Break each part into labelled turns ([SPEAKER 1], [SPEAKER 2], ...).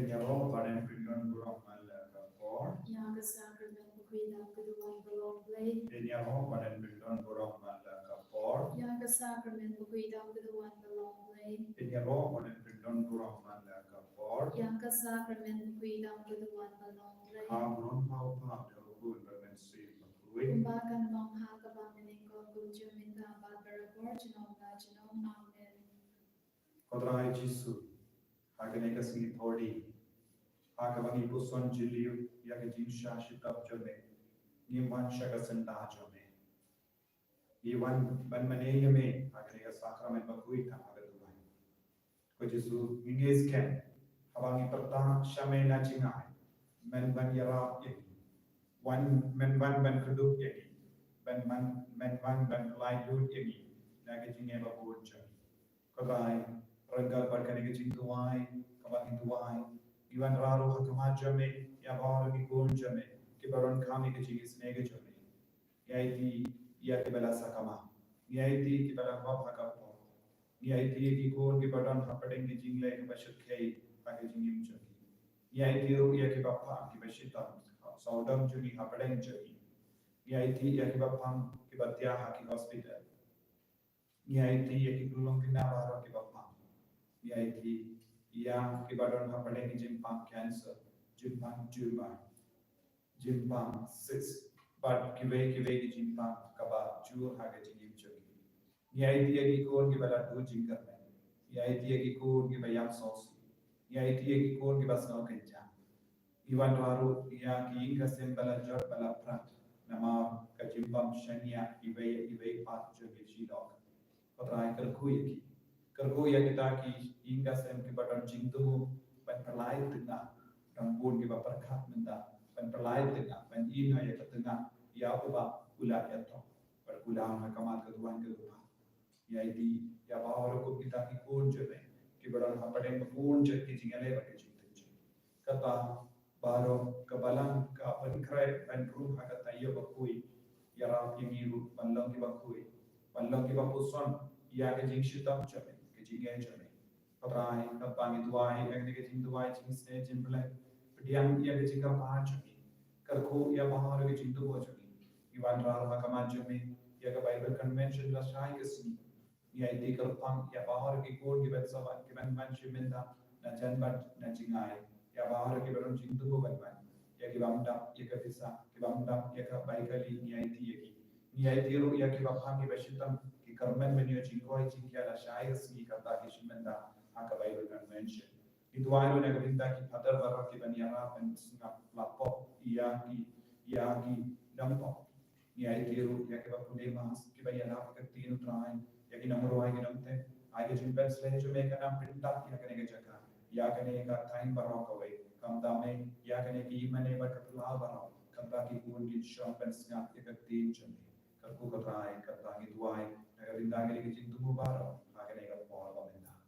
[SPEAKER 1] Penyero panen pindon burung malaka por.
[SPEAKER 2] Yang kesakramen pagkuilang kaduwang balong blade.
[SPEAKER 1] Penyero panen pindon burung malaka por.
[SPEAKER 2] Yang kesakramen pagkuilang kaduwang balong blade.
[SPEAKER 1] Penyero panen pindon burung malaka por.
[SPEAKER 2] Yang kesakramen pagkuilang kaduwang balong blade.
[SPEAKER 1] Hamron pau pau dalukun bermensi pagkuit.
[SPEAKER 2] Kumbakan mong hakabang meningkong kumjuminta babarabor jinom na jinom amen.
[SPEAKER 1] Kodrai Jisu, hagane kasini thodi, hagabang ibuson jiliu, yaga jinsha shitap jome, niman shaga senta jome. Iwan ban maneyame, hagane ka sakramen bakuita hagaduan. Ko Jisu, ingez ken, habang iperta shame na jingai, men ban yara yagi, men ban keduk yagi, men ban lai dut yagi, naga jingai babun jami. Kodrai, Rangga barkani ke cintuai, kabang tuai, iwan raru hakama jame, ya baru ki gon jame, ki baron kami ke cingis nege jame. Yaiti ya ki bala sakama, yaiti ki bala bab hakapo, yaiti ki gon ki baron hapadeng ki jingle ki bashut kei, pake jingim jame. Yaiti ya ki bapa ki bashitam, saudam juni hapadeng jame. Yaiti ya ki bapam ki batya haki hospital. Yaiti ya ki gulong ki nabaro ki bapam. Yaiti yang kibadon hapadeng jimpang cancer, jimpang tumor, jimpang cyst, but kiwe ki jimpang kaba jur haga jingim jogi. Yaiti yagi kon kibada du jingkarme, yaiti yagi kon kibayam sosi, yaiti yagi kon kibasno kenja. Iwan raru ya ki inga sembala jor bala prat, nama kajimpam shania iwe pat jogi shilok. Patrai kalkuyaki. Kergo ya kita ki hingga sem ki badan cintu ban perlai tengah rampun ki berkat menda ban perlai tengah ban ina ya tengah ya uba ula ya to berkulang hakamat keduan kedua ya di ya bahwa ko kita ki kun jeme ki badan hapadeng kun je ki jingale ba ki cintu kata baro kebalang ka penkrai ban ruh hakat tayo bakui ya ram ki miru panlong ki bakui panlong ki bapuson ya ke jing shitam jeme jingay jame patrai kapang ituai ang negating tuai jing se jimble pediang ya ke jingka pa jame karko ya bahar ke jing tu jame iwan rar hakama jame ya ke bible convention la shai ke sni ya iti karpang ya bahar ke kon ke betsawan ke ban man shimenda na janbat na jingai ya bahar ke baron jing tu ban ya ke bamda ya ke visa ke bamda ya ke baikali ya iti ya iti ro ya ke bapang ke bashitam Karmen menyo chingkoi chingkia la shair sgi kata ki shimenda haka Bible convention. Itu ayo na kabinda ki padar barak ki banyara pen singa lapo iyaki dampo. Ni ay tiru ya ke bapude mas ki banyara ka tinu trai ya ki namro ay ki namte ay ki jimpen sle jo me kana pinta ya kane ke jaka ya kane ka time barak away kam dame ya kane ki mane bar ka pula barak kam ta ki kun ki shop pen singa ya ka tin jame karku ka trai ka ta ki tuai Nagabindagin ke cintu mo baro, akin ay kapor pamenda.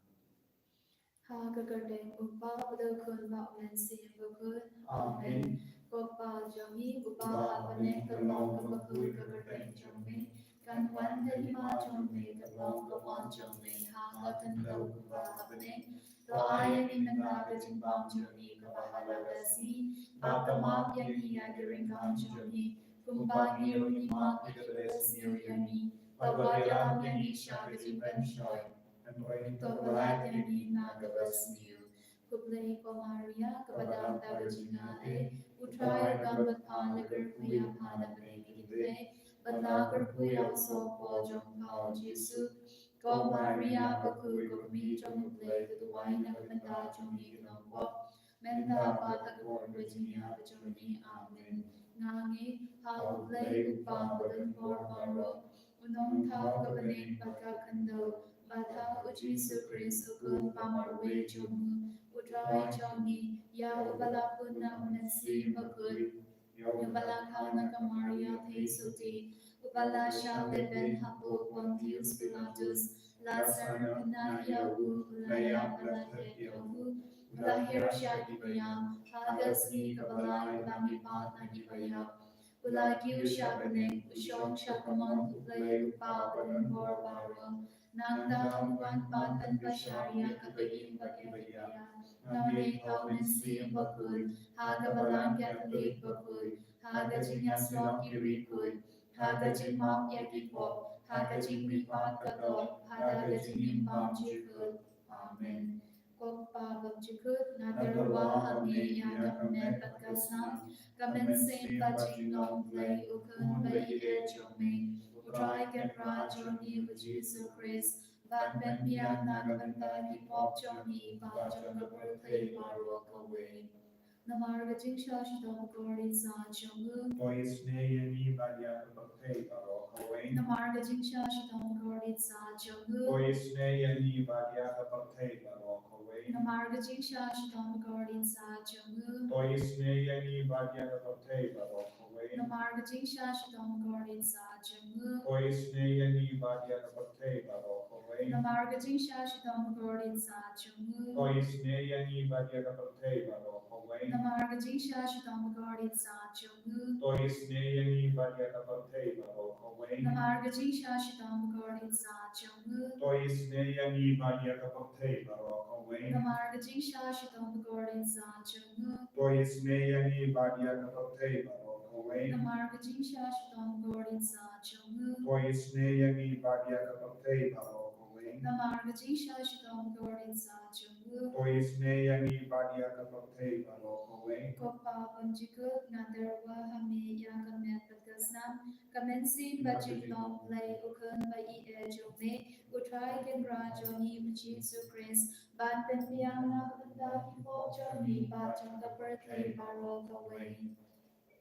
[SPEAKER 2] Hagagardeng upa udakun ba mensi bakun.
[SPEAKER 1] Amen.
[SPEAKER 2] Kopa jami upa apane kalong kapakun kagardeng jami. Kanwan kalima jami kalong kawan jami hagakan daw upa apane. Doayan inanda kajimbang jami kapahalagasi. Batamap yang iya diringkan jami. Kumbang iruni mak ikabes yami. Bahwa yang isya kejimpan syoy, dan itu berat yang nagabas niyo. Kublay ko Maria, kepada tagajingae, utray gambat panagar kuya panagay gitay, banagar kuya sopo jong pao Jesu, ko Maria baku kami jong kublay keduay nagamanda jong ikinompo, menda patagor bajinya bajoni amen. Ngangi, hal kublay upang bagan por maro, Unong tau kapaning pagkakandal, bata uji su Chris ukun pamarwe jomu, utray jomi, ya ubalapun na unensi bakun, ubalakaw na kamaria te suti, ubala siya leben hapo Pontius Pilatus, Lazar na yahu, ulaya balahet yahu, ulahir siya ibaya, hagas ni kabalay ulamipat na ibaya, Ulagi ushabane, ushong shakamon uplay upabadan borbaro, nangdang wan patan pasharya kabayin bagibaya, nane kaunen si bakul, haga balang gatalik bakul, haga jinyas lok kirikul, haga jingmok yakipok, haga jingmipat katok, haga jingimbang jikul. Amen. Kokpa babjikut nadarwa ame yakamet patkasam, commencing budging long play ukun bai ejome, utrai ken ra joni Jesus Christ, ban ben biang nagabanda ki pop joni, ban jong ka birthday baro kawe. Namarga jing shashi dom glory sa jomu.
[SPEAKER 1] Tois ne yani badia birthday baro kawe.
[SPEAKER 2] Namarga jing shashi dom glory sa jomu.
[SPEAKER 1] Tois ne yani badia birthday baro kawe.
[SPEAKER 2] Namarga jing shashi dom glory sa jomu.
[SPEAKER 1] Tois ne yani badia birthday baro kawe.
[SPEAKER 2] Namarga jing shashi dom glory sa jomu.
[SPEAKER 1] Tois ne yani badia birthday baro kawe.
[SPEAKER 2] Namarga jing shashi dom glory sa jomu.
[SPEAKER 1] Tois ne yani badia birthday baro kawe.
[SPEAKER 2] Namarga jing shashi dom glory sa jomu.
[SPEAKER 1] Tois ne yani badia birthday baro kawe.
[SPEAKER 2] Namarga jing shashi dom glory sa jomu.
[SPEAKER 1] Tois ne yani badia birthday baro kawe.
[SPEAKER 2] Namarga jing shashi dom glory sa jomu.
[SPEAKER 1] Tois ne yani badia birthday baro kawe.
[SPEAKER 2] Namarga jing shashi dom glory sa jomu.
[SPEAKER 1] Tois ne yani badia birthday baro kawe.
[SPEAKER 2] Namarga jing shashi dom glory sa jomu.
[SPEAKER 1] Tois ne yani badia birthday baro kawe.
[SPEAKER 2] Kopa panjikut nadarwa hame yakamet patkasnam, commencing budging long play ukun bai ejome, utrai ken ra joni Jesus Christ, ban pen piang nakabanda ki pop joni, bajang ka birthday baro kawe.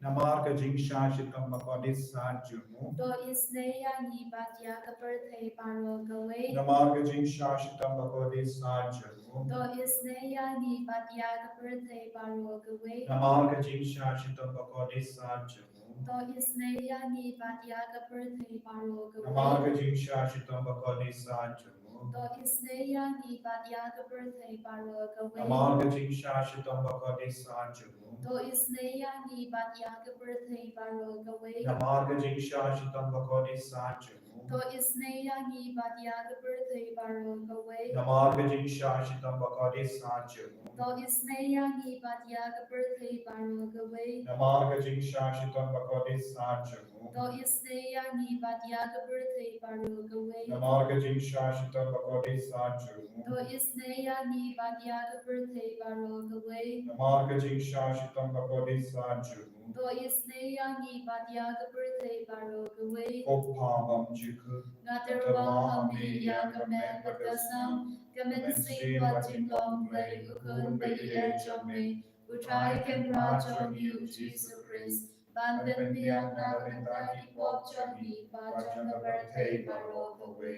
[SPEAKER 1] Namarga jing shashitam makodis sajumu.
[SPEAKER 2] Do isneya ni batya ka birthday baro kawe.
[SPEAKER 1] Namarga jing shashitam makodis sajumu.
[SPEAKER 2] Do isneya ni batya ka birthday baro kawe.
[SPEAKER 1] Namarga jing shashitam makodis sajumu.
[SPEAKER 2] Do isneya ni batya ka birthday baro kawe.
[SPEAKER 1] Namarga jing shashitam makodis sajumu.
[SPEAKER 2] Do isneya ni batya ka birthday baro kawe.
[SPEAKER 1] Namarga jing shashitam makodis sajumu.
[SPEAKER 2] Do isneya ni batya ka birthday baro kawe.
[SPEAKER 1] Namarga jing shashitam makodis sajumu.
[SPEAKER 2] Do isneya ni batya ka birthday baro kawe.
[SPEAKER 1] Namarga jing shashitam makodis sajumu.
[SPEAKER 2] Do isneya ni batya ka birthday baro kawe.
[SPEAKER 1] Namarga jing shashitam makodis sajumu.
[SPEAKER 2] Do isneya ni batya ka birthday baro kawe.
[SPEAKER 1] Namarga jing shashitam makodis sajumu.
[SPEAKER 2] Do isneya ni batya ka birthday baro kawe.
[SPEAKER 1] Namarga jing shashitam makodis sajumu.
[SPEAKER 2] Do isneya ni batya ka birthday baro kawe.
[SPEAKER 1] Kopabam jiku.
[SPEAKER 2] Nadarwa hame yakamet patkasam, commencing budging long play ukun bai ejome, utrai ken ra joni Jesus Christ, ban ben biang nagabanda ki pop joni, bajang ka birthday baro kawe.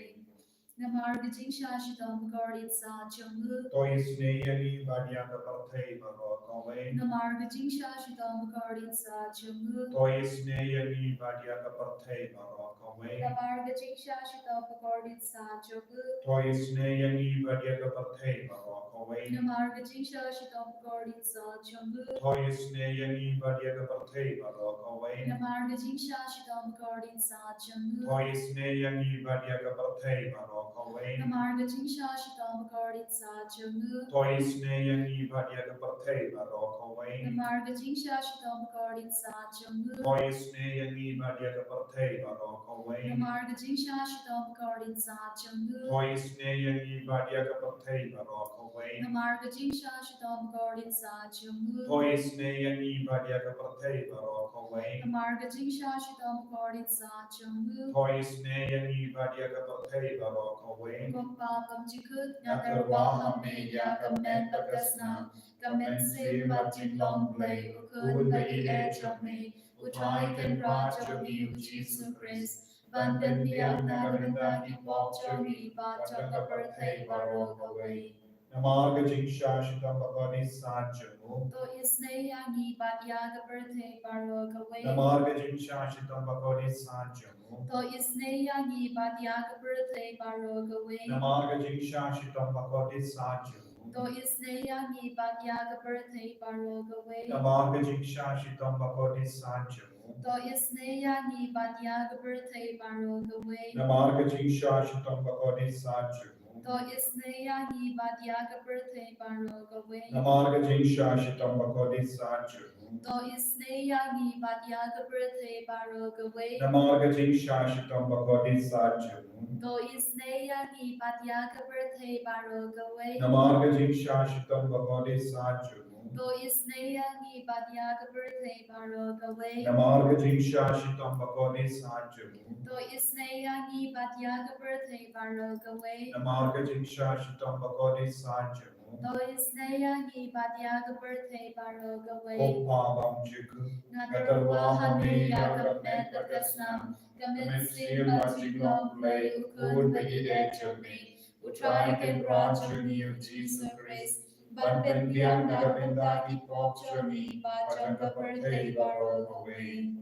[SPEAKER 2] Namarga jing shashi dom glory sa jomu.
[SPEAKER 1] Tois ne yani badia ka birthday baro kawe.
[SPEAKER 2] Namarga jing shashi dom glory sa jomu.
[SPEAKER 1] Tois ne yani badia ka birthday baro kawe.
[SPEAKER 2] Namarga jing shashi dom glory sa jomu.
[SPEAKER 1] Tois ne yani badia ka birthday baro kawe.
[SPEAKER 2] Namarga jing shashi dom glory sa jomu.
[SPEAKER 1] Tois ne yani badia ka birthday baro kawe.
[SPEAKER 2] Namarga jing shashi dom glory sa jomu.
[SPEAKER 1] Tois ne yani badia ka birthday baro kawe.
[SPEAKER 2] Namarga jing shashi dom glory sa jomu.
[SPEAKER 1] Tois ne yani badia ka birthday baro kawe.
[SPEAKER 2] Namarga jing shashi dom glory sa jomu.
[SPEAKER 1] Tois ne yani badia ka birthday baro kawe.
[SPEAKER 2] Namarga jing shashi dom glory sa jomu.
[SPEAKER 1] Tois ne yani badia ka birthday baro kawe.
[SPEAKER 2] Namarga jing shashi dom glory sa jomu.
[SPEAKER 1] Tois ne yani badia ka birthday baro kawe.
[SPEAKER 2] Namarga jing shashi dom glory sa jomu.
[SPEAKER 1] Tois ne yani badia ka birthday baro kawe.
[SPEAKER 2] Kopa pamjikut nadarwa hame yakamet patkasnam, commencing budging long play ukun bai ejome, utrai ken ra joni Jesus Christ, ban ben biang nagabanda ki pop joni, bajang ka birthday baro kawe.
[SPEAKER 1] Namarga jing shashitam makodis sajumu.
[SPEAKER 2] Do isneya ni batya ka birthday baro kawe.
[SPEAKER 1] Namarga jing shashitam makodis sajumu.
[SPEAKER 2] Do isneya ni batya ka birthday baro kawe.
[SPEAKER 1] Namarga jing shashitam makodis sajumu.
[SPEAKER 2] Do isneya ni batya ka birthday baro kawe.
[SPEAKER 1] Namarga jing shashitam makodis sajumu.
[SPEAKER 2] To isne yangi batya kaperthe baro gawe.
[SPEAKER 1] Namarga jinsha shitam bakodi sajumu.
[SPEAKER 2] To isne yangi batya kaperthe baro gawe.
[SPEAKER 1] Namarga jinsha shitam bakodi sajumu.
[SPEAKER 2] To isne yangi batya kaperthe baro gawe.
[SPEAKER 1] Namarga jinsha shitam bakodi sajumu.
[SPEAKER 2] To isne yangi batya kaperthe baro gawe.
[SPEAKER 1] Namarga jinsha shitam bakodi sajumu.
[SPEAKER 2] To isne yangi batya kaperthe baro gawe.
[SPEAKER 1] Namarga jinsha shitam bakodi sajumu.
[SPEAKER 2] To isne yangi batya kaperthe baro gawe.
[SPEAKER 1] Namarga jinsha shitam bakodi sajumu.
[SPEAKER 2] To isne yangi batya kaperthe baro gawe.
[SPEAKER 1] Kopabam jiku.
[SPEAKER 2] Nadarwa hame yakamet agasnam. Kamit sin bajiglong play ukun bagi ejome. Utrai ken rajoni of Jesus Christ. Ban pendiang nagapendaki popchoni. Bajang kaperthe baro gawe.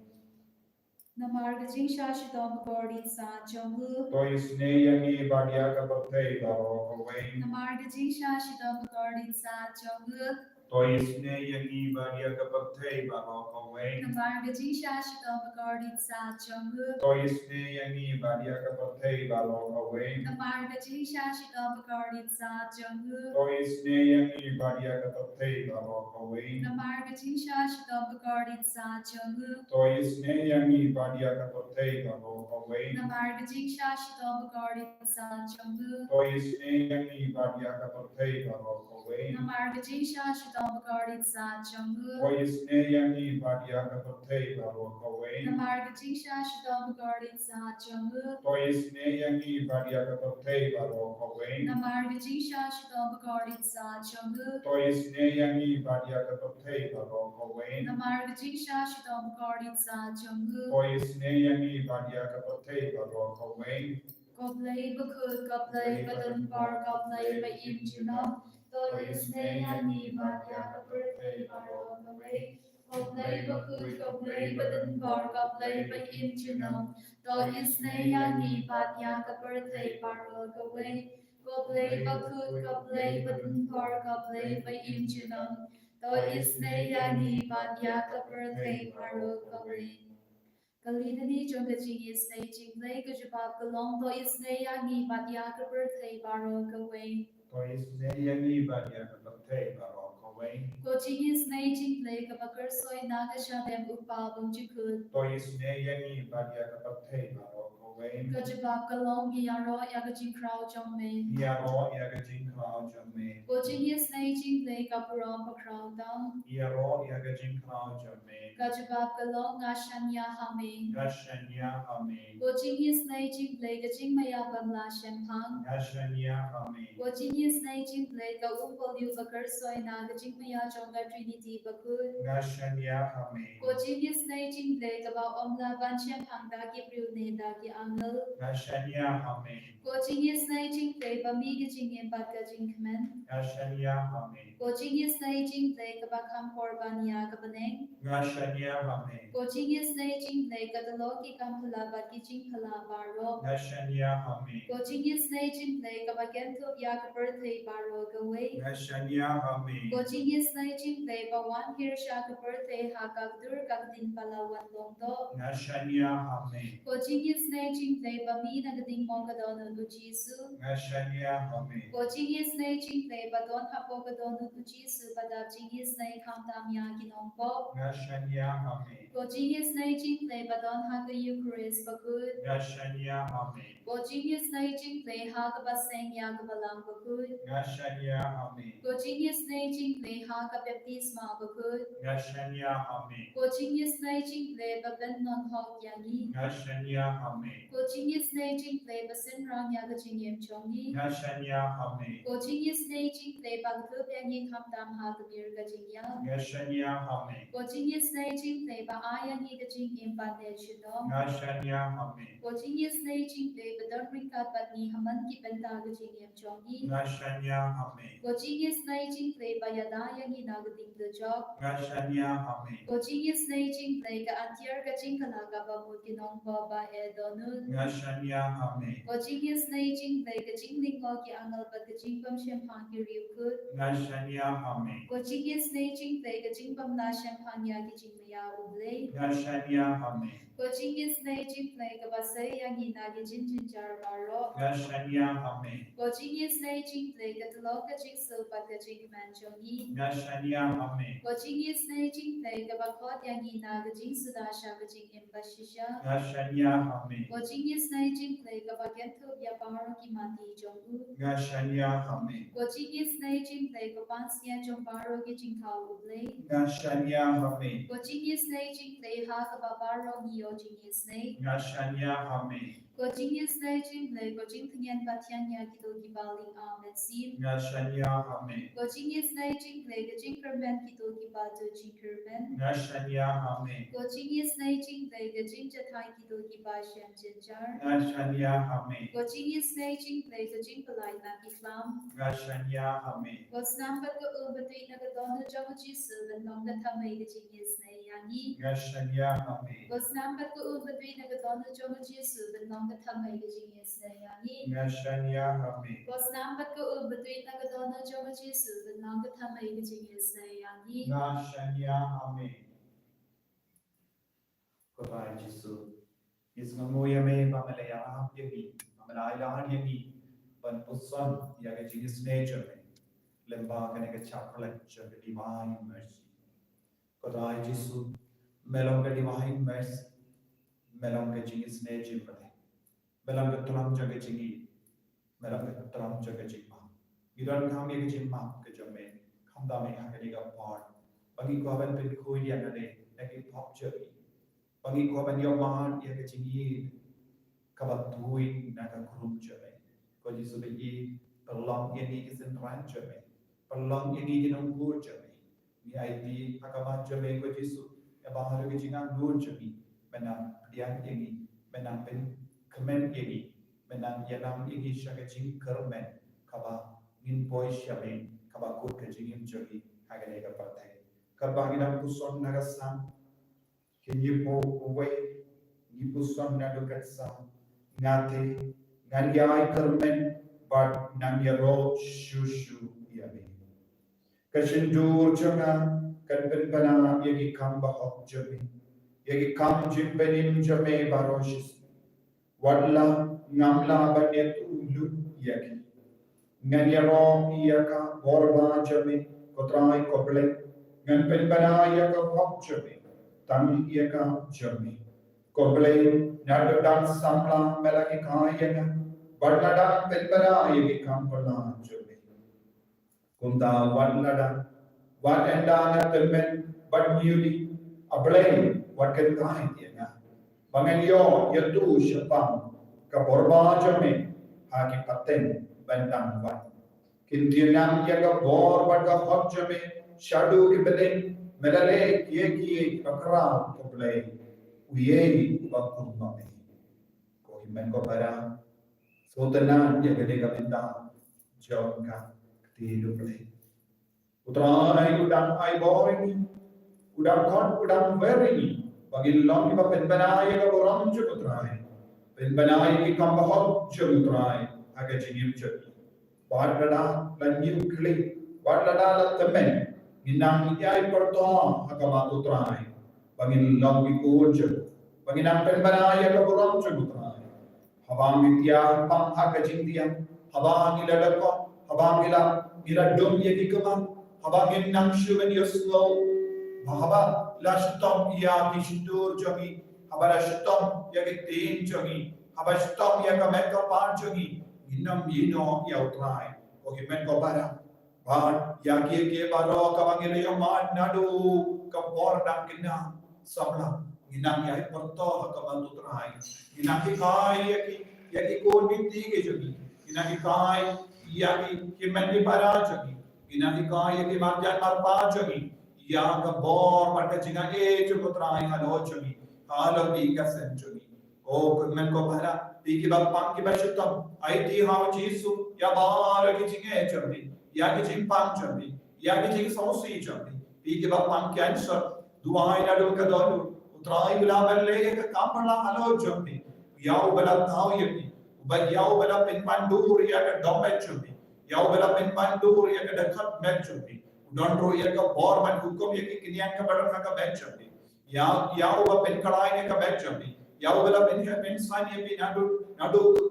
[SPEAKER 2] Namarga jingsha shidom gordin sa jomu.
[SPEAKER 1] To isne yangi badya kaperthe baro gawe.
[SPEAKER 2] Namarga jingsha shidom gordin sa jomu.
[SPEAKER 1] To isne yangi badya kaperthe baro gawe.
[SPEAKER 2] Namarga jingsha shidom gordin sa jomu.
[SPEAKER 1] To isne yangi badya kaperthe baro gawe.
[SPEAKER 2] Namarga jingsha shidom gordin sa jomu.
[SPEAKER 1] To isne yangi badya kaperthe baro gawe.
[SPEAKER 2] Namarga jingsha shidom gordin sa jomu.
[SPEAKER 1] To isne yangi badya kaperthe baro gawe.
[SPEAKER 2] Namarga jingsha shidom gordin sa jomu.
[SPEAKER 1] To isne yangi badya kaperthe baro gawe.
[SPEAKER 2] Namarga jingsha shidom gordin sa jomu.
[SPEAKER 1] To isne yangi badya kaperthe baro gawe.
[SPEAKER 2] Namarga jingsha shidom gordin sa jomu.
[SPEAKER 1] To isne yangi badya kaperthe baro gawe.
[SPEAKER 2] Namarga jingsha shidom gordin sa jomu.
[SPEAKER 1] To isne yangi badya kaperthe baro gawe.
[SPEAKER 2] Namarga jingsha shidom gordin sa jomu.
[SPEAKER 1] To isne yangi badya kaperthe baro gawe.
[SPEAKER 2] Goblay bakut goblay badan bar goblay ba imjunam. To isne yangi batya kaperthe baro gawe. Goblay bakut goblay badan bar goblay ba imjunam. To isne yangi batya kaperthe baro gawe. Goblay bakut goblay badan bar goblay ba imjunam. To isne yangi batya kaperthe baro gawe. Kalidani jonga jing is ne jing lay kajabab kalong to is ne yangi batya kaperthe baro gawe.
[SPEAKER 1] To isne yangi badya kaperthe baro gawe.
[SPEAKER 2] Ko jing is ne jing lay kabakar soy nagasha dem upabang jikut.
[SPEAKER 1] To isne yangi badya kaperthe baro gawe.
[SPEAKER 2] Kajabab kalong yaro yagajing krao jome.
[SPEAKER 1] Yaro yaga jing krao jamme.
[SPEAKER 2] Ko jing is ne jing lay kapuram pakrao dang.
[SPEAKER 1] Yaro yaga jing krao jamme.
[SPEAKER 2] Kajabab kalong ashanya hame.
[SPEAKER 1] Gashanya hame.
[SPEAKER 2] Ko jing is ne jing lay gajing maya bangla shempang.
[SPEAKER 1] Gashanya hame.
[SPEAKER 2] Ko jing is ne jing lay ka upol yu bakar soy nagajing maya jonga Trinity bakut.
[SPEAKER 1] Gashanya hame.
[SPEAKER 2] Ko jing is ne jing lay ka ba omla ban shempang da ki priu ne da ki angel.
[SPEAKER 1] Gashanya hame.
[SPEAKER 2] Ko jing is ne jing lay ba mi gajing en bat gajing kmen.
[SPEAKER 1] Gashanya hame.
[SPEAKER 2] Ko jing is ne jing lay ka ba kam korban ya ka baneng.
[SPEAKER 1] Gashanya hame.
[SPEAKER 2] Ko jing is ne jing lay ka dalo ki Kamphylla bat ki jing phala baro.
[SPEAKER 1] Gashanya hame.
[SPEAKER 2] Ko jing is ne jing lay ka ba gento ya ka birthday baro gawe.
[SPEAKER 1] Gashanya hame.
[SPEAKER 2] Ko jing is ne jing lay ba wan hir sha ka birthday ha ka dur ka din pala wan long to.
[SPEAKER 1] Gashanya hame.
[SPEAKER 2] Ko jing is ne jing lay ba mi na gading mong ka daw no jisu.
[SPEAKER 1] Gashanya hame.
[SPEAKER 2] Ko jing is ne jing lay ba don ha po ka daw no jisu ba da jing is ne kam tam ya kinong po.
[SPEAKER 1] Gashanya hame.
[SPEAKER 2] Ko jing is ne jing lay ba don ha ka Eucharist ba good.
[SPEAKER 1] Gashanya hame.
[SPEAKER 2] Ko jing is ne jing lay ha ka ba seng ya ka ba lang ba good.
[SPEAKER 1] Gashanya hame.
[SPEAKER 2] Ko jing is ne jing lay ha ka baptisma ba good.
[SPEAKER 1] Gashanya hame.
[SPEAKER 2] Ko jing is ne jing lay ba ben non hok yangi.
[SPEAKER 1] Gashanya hame.
[SPEAKER 2] Ko jing is ne jing lay ba sin rang ya ka jing yem chongi.
[SPEAKER 1] Gashanya hame.
[SPEAKER 2] Ko jing is ne jing lay ba ka yangi kam tam ha ka mir ka jing ya.
[SPEAKER 1] Gashanya hame.
[SPEAKER 2] Ko jing is ne jing lay ba ayangi ka jing yem pa ne chino.
[SPEAKER 1] Gashanya hame.
[SPEAKER 2] Ko jing is ne jing lay ba don ring ka pat ni haman ki ben ta ka jing yem chongi.
[SPEAKER 1] Gashanya hame.
[SPEAKER 2] Ko jing is ne jing lay ba yada yangi na ka ding the job.
[SPEAKER 1] Gashanya hame.
[SPEAKER 2] Ko jing is ne jing lay ka antier ka jing ka na ka ba mo kinong ba ba e donul.
[SPEAKER 1] ngashanya ame
[SPEAKER 2] Ko jing is nei jing play ka jing ning ngo ki angal pat ka jing pam shem phang ki riu khut.
[SPEAKER 1] ngashanya ame
[SPEAKER 2] Ko jing is nei jing play ka jing pam na shem phang ya ki jing ya uble.
[SPEAKER 1] ngashanya ame
[SPEAKER 2] Ko jing is nei jing play ka basai ya ni na ki jing jing jar baro.
[SPEAKER 1] ngashanya ame
[SPEAKER 2] Ko jing is nei jing play ka tlo ka jing so pat ka jing man chong yi.
[SPEAKER 1] ngashanya ame
[SPEAKER 2] Ko jing is nei jing play ka ba khot ya ni na ka jing suda sha ka jing em ba shisha.
[SPEAKER 1] ngashanya ame
[SPEAKER 2] Ko jing is nei jing play ka ba ken thu ya paro ki mati jong u.
[SPEAKER 1] ngashanya ame
[SPEAKER 2] Ko jing is nei jing play ka pan sia jong paro ki jing thao uble.
[SPEAKER 1] ngashanya ame
[SPEAKER 2] Ko jing is nei jing play ha ka ba paro ni yo jing is nei.
[SPEAKER 1] ngashanya ame
[SPEAKER 2] Ko jing is nei jing play ko jing thien pa tian ya ki do ki ba ling a met sin.
[SPEAKER 1] ngashanya ame
[SPEAKER 2] Ko jing is nei jing play ka jing kerben ki do ki ba do jing kerben.
[SPEAKER 1] ngashanya ame
[SPEAKER 2] Ko jing is nei jing play ka jing cha thai ki do ki ba shem chen jar.
[SPEAKER 1] ngashanya ame
[SPEAKER 2] Ko jing is nei jing play ka jing palai na ki klam.
[SPEAKER 1] ngashanya ame
[SPEAKER 2] Ko snam pat ko between na ka don na jong chi su ben long ka thamai ka jing is nei yangi.
[SPEAKER 1] ngashanya ame
[SPEAKER 2] Ko snam pat ko between na ka don na jong chi su ben long ka thamai ka jing is nei yangi.
[SPEAKER 1] ngashanya ame
[SPEAKER 2] Ko snam pat ko between na ka don na jong chi su ben long ka thamai ka jing is nei yangi.
[SPEAKER 1] ngashanya ame Kotai Jisu is ngamoya me pamalaya aham yagi pamalaya yagi ban pusan yaga jingis nature me lemba kane ka chakla chaga divine mercy Kotai Jisu melong ka divine mercy melong ka jingis nature me melong ka tulam jaga jingi melong ka tulam jaga jingma gidan kami ka jingma ka jame khamda me ha ka diga part bagi ko ban pin khoi dia na de eki pop jagi bagi ko ban yo man ya ke jingi kabat hui na ka krum jame ko ji su be perlong ini isen ran jame perlong ini jinong gur jame ni ai akaman jame ko ji su ya bahar ke jingang nur jame menang dian ini menang pen kemen ini menang yanam ini syaka jing kermen kaba ngin boy syame kaba kut ke jingim jagi hagane ka partai karbagi dam kuson nagasam Kinyipo uwe Nipuson nadukatsa Ngate Nganyai kermen But nanyaro shushu yami Kashindur jama Kanpen bana yagi kam bahok jami Yagi kam jimbenim jame baroshis Wadla ngamla banyet ulu yagi Nganyaro iyaka borba jami Kotrai koble Nganpen bana yaka hok jami Tang yaka jami. Koble nadu dan samla melaki kaya Barnada pelbara yaki kampala jami. Kunda warnada wat endana telmen but newly ablay what can kaya yanga. Banganyo yatu shapam kaborba jami haki paten bandang wat. Kintinam yaka bor baga hot jami shadu kibelin Melale kiye bakra koble uye bakumma me ko himen ko para sotana ya gede ka benda jonga tilu ple utrai udang ai boring udang kon udang veri bagi long ba pen banai ka boram chu utrai pen banai ki kam bahot chu utrai aga jingim chu badada lanyu kli badada la temen Ginang iyay perto hagama utray. Bangin lawi kujo. Bangin ang penbanaya kaburam utray. Habang itya pang hagajing diyan. Habang ilalako. Habang ila dum yagikaman. Habang inang syuman yuslo. Mahaba lashtom iya kishitur jogi. Haba lashtom yagitin jogi. Haba shtom yagameka pan jogi. Inam yino ya utray. Ogimen ko para. But yaki baro kabangile yung maan nadu kapor dang kina samla ginang yai porto hakabantu trai ginaki kai yaki ko binti ke jogi ginaki kai yaki kimendi para jogi ginaki kai yaki marjan marpa jogi ya kapor pada jinga jo trai halo jogi halo di kasen jogi o men ko para di ki bapang ki bashutam ai di ha jisu ya bar ki jinge jogi Yaki jing pang jambi, yaki jing sausi jambi. Piki ba pang cancer, duai na do kadolu. Utrai gulaban le ka kampala halo jambi. Yao bala tau yaki. But yao bala pin pandur yaka domet chubi. Yao bala pin pandur yaka dekat met chubi. Don't yaka borman hukum yaki kinyan ka baran ka bet chubi. Yao ba pin kalai ka bet chubi. Yao bala pin san yaki nadu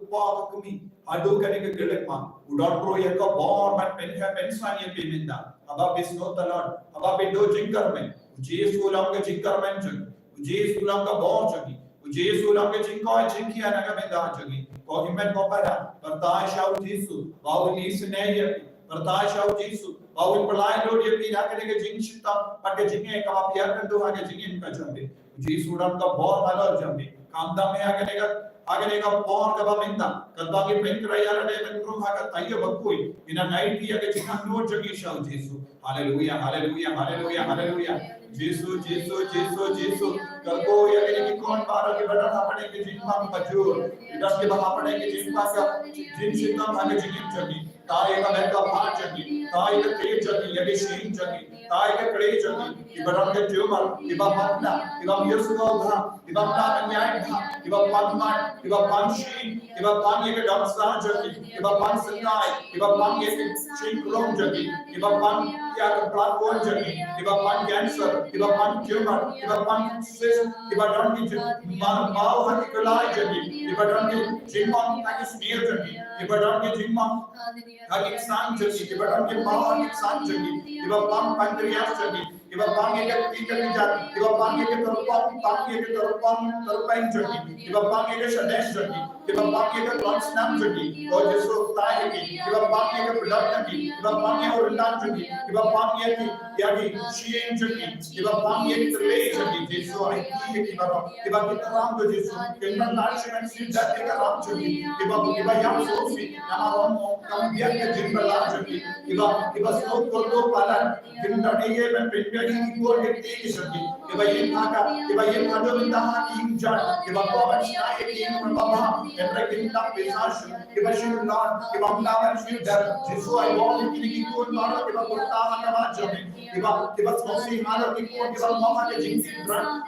[SPEAKER 1] pa kumi. Adu kani ka gilek ma. Don't yaka borman pin san yaki minda. Aba bisno talon. Aba bindo jinkar men. Ujis ulam ka jinkar men chubi. Ujis ulam ka bor chubi. Jesus ulang ke jingkoi jingki anaga menda jogi. Ko himmet ko pada. Bertai shau Jesus. Bau ni senaya. Bertai shau Jesus. Bau pelai lo dia pi nak ke jing shita. Pakai jingnya kama piar kan tu hage jingin ka jambi. Jesus ulang ka bor malo jambi. Kamda me agane ka bor ka ba menda. Kadba ke pen kraya le pen krum haga tayyo bakui. Ina night dia ke jingan no jogi shau Jesus. Hallelujah, hallelujah, hallelujah, hallelujah. Jesus, Jesus, Jesus, Jesus. करको या कि कौन बारह के बड़ा अपने के जिम्मा में मजूर दस के बाद अपने के जिम्मा का जिन शिता भागे जिगिन जगी ताई का बैठा भाग जगी ताई का तेज जगी या कि शीन जगी ताई का कड़े जगी कि बड़ा के ट्यूमर कि बापना कि बाप यीशु का उधा कि बापना अन्याय था कि बाप पागमान कि बाप पांशीन कि बाप पांगे के डांसर जगी कि बाप पांग संगाई कि बाप पांगे के चिंकलों जगी कि बाप पांग या के प्लाटफॉर्म जगी कि बाप पांग कैंसर कि बाप पांग ट्यूमर कि बाप पांग Ibadan ki mau hati kelai jadi Ibadan ki jimmang hati sneer jadi Ibadan ki jimmang hati sang jadi Ibadan ki mau hati sang jadi Ibadan pankreas jadi Ibadan ki tiga jadi Ibadan ki terpang jadi Ibadan ki shadesh jadi Ibadan ki transnam jadi oh Yesus tahu ki Ibadan ki produk jadi Ibadan ki urutan jadi Ibadan ki yagi shien jadi Ibadan ki terlay jadi Yesus Iba kita ram do Yesus kita langsung mensi jadi ram jadi iba yang sofi nama romo kami biar ke jimba lam jadi iba slot kordo palan kita dia men penjadi ikut ke jadi iba yang ada minta hati injar iba kawan saya yang berbapa yang kita besar iba syukur iba melawan syukur Yesus I want ini ikut mana iba bertahan nama jadi iba sofi mana ikut iba mama ke jingsi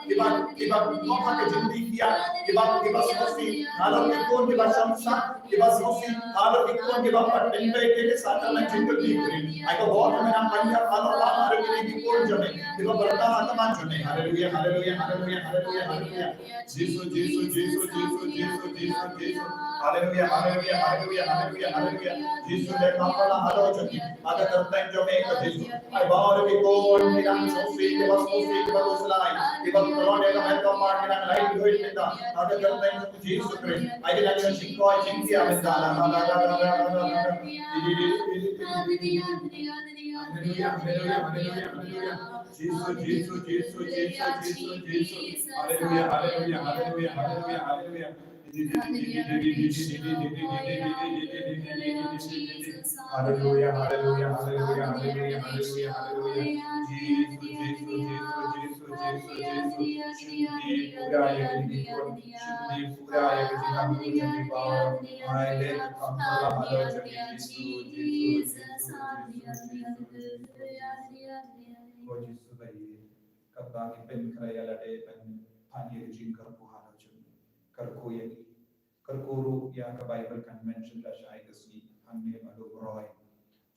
[SPEAKER 1] iba mama ke jindi kia iba sofi kalau ikut iba shamsa iba sofi kalau ikut iba patenda ke sana में जिंदगी दीकरी आइको बहुत में नाम पंजा kalau lama hari ini ikut jone iba bertahan teman jone haleluya haleluya haleluya haleluya haleluya Yesus Yesus Yesus Yesus Yesus Yesus Yesus haleluya haleluya haleluya haleluya haleluya Yesus de Kamphylla halo jone ada terteng jone ke Yesus ai bawa ke kon kita sofi ke bas sofi ke bas selai iba kalau dia kan mereka mar kita lain duit minta ada terteng Yesus Kristus ai kita jangan singkoi singkia minta Hallelujah, hallelujah, hallelujah, hallelujah. Jesus, Jesus, Jesus, Jesus, Jesus, Jesus. Hallelujah, hallelujah, hallelujah, hallelujah, hallelujah. Hallelujah, hallelujah, hallelujah, hallelujah, hallelujah, hallelujah. Jesus, Jesus, Jesus, Jesus, Jesus, Shindi Puraya Gidikon, Shindi Puraya Gidikampu Jandi Power, Maile Kamphylla Halo Jandi Jesus, Jesus, Oh Jesus भाई कब बाकी pen कराया लड़े pen पानी के जिन कर पुहाना चुन कर कोई कर कोरू या का बाइबल कन्वेंशन ला शायद इसकी हमने मलो रॉय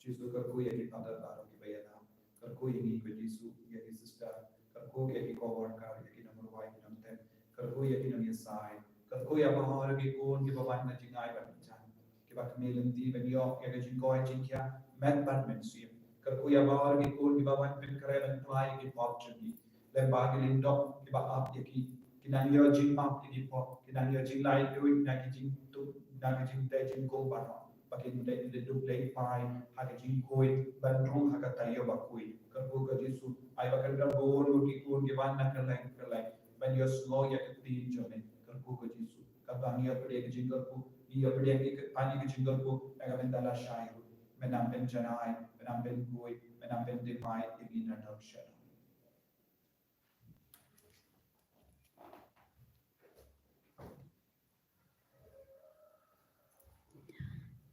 [SPEAKER 1] जिसको कर कोई यही पता दारों की बयाना कर कोई यही को जिसु यही सिस्टर कर कोई यही कोवर कार यही नंबर वाई नंबर कर कोई यही नंबर साइ कर कोई अब हमारे के कौन के बाबा ने जिंगाई बन जान के बाद मेलन दी बनियो या के जिंगाई जिंकिया मैथ बन मेंसियम कर कोई अब हमारे के कौन के बाबा ने पिन करे बन ट्राई के पॉप चुनी ले बाकी लिंडो के बाद आप यही kinanyo jing map ini po kinanyo jing lai lui nagi jing tu nagi jing tai jing ko ba no bakin dai de du dai pai ha ga jing koi ban rong ha ga tayo ba koi ka ko ga jisu ai ba kan ga go lu ki ko ge ban na kan lai ban yo slow ya ke ti jone ka ko ga jisu ka ba ni apde ke jing ko ni apde ke pani ke jing ko ga ben dala shai menam ben janai menam ben koi menam ben de pai ini na dog shara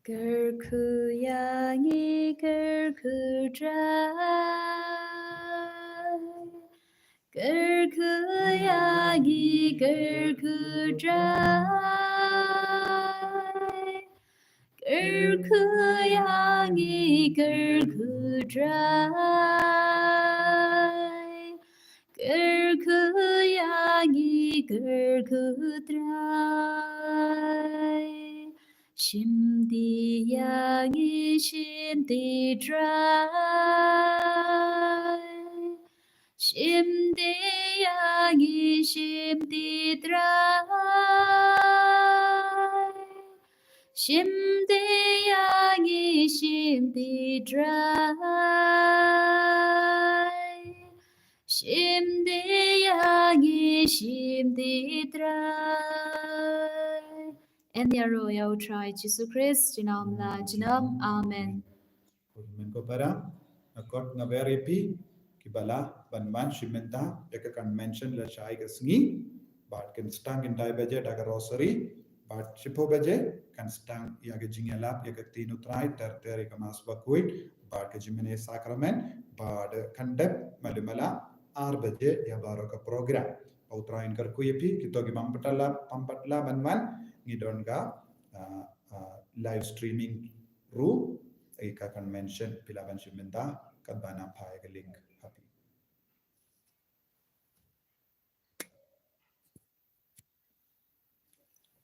[SPEAKER 2] Gerkuyangi gerkudrai Gerkuyangi gerkudrai 양이 끌그드라이 양이 끌그드라이 심디 양이 심디드라이 심디 양이 심디드라이 심디 양이 심디드라이 심디 양이 심디드라이 and ya ro ya try Jesus Christ jinam la jinam amen
[SPEAKER 1] Men ko para akot nga very pi kibala banman shimenta yaka convention la shai ka sngi but can stang in dai baje daga rosary but shipo baje kan stang yaga jingela yaka tinu trai ter ka mas bakuit but ka jimene sacrament but kandep malimala 6 baje ya baro ka program pautrain kar kuyepi kitogi pampatla banman ngidon ka live streaming room ika convention pilaban shimenda kadbana phae ka link happy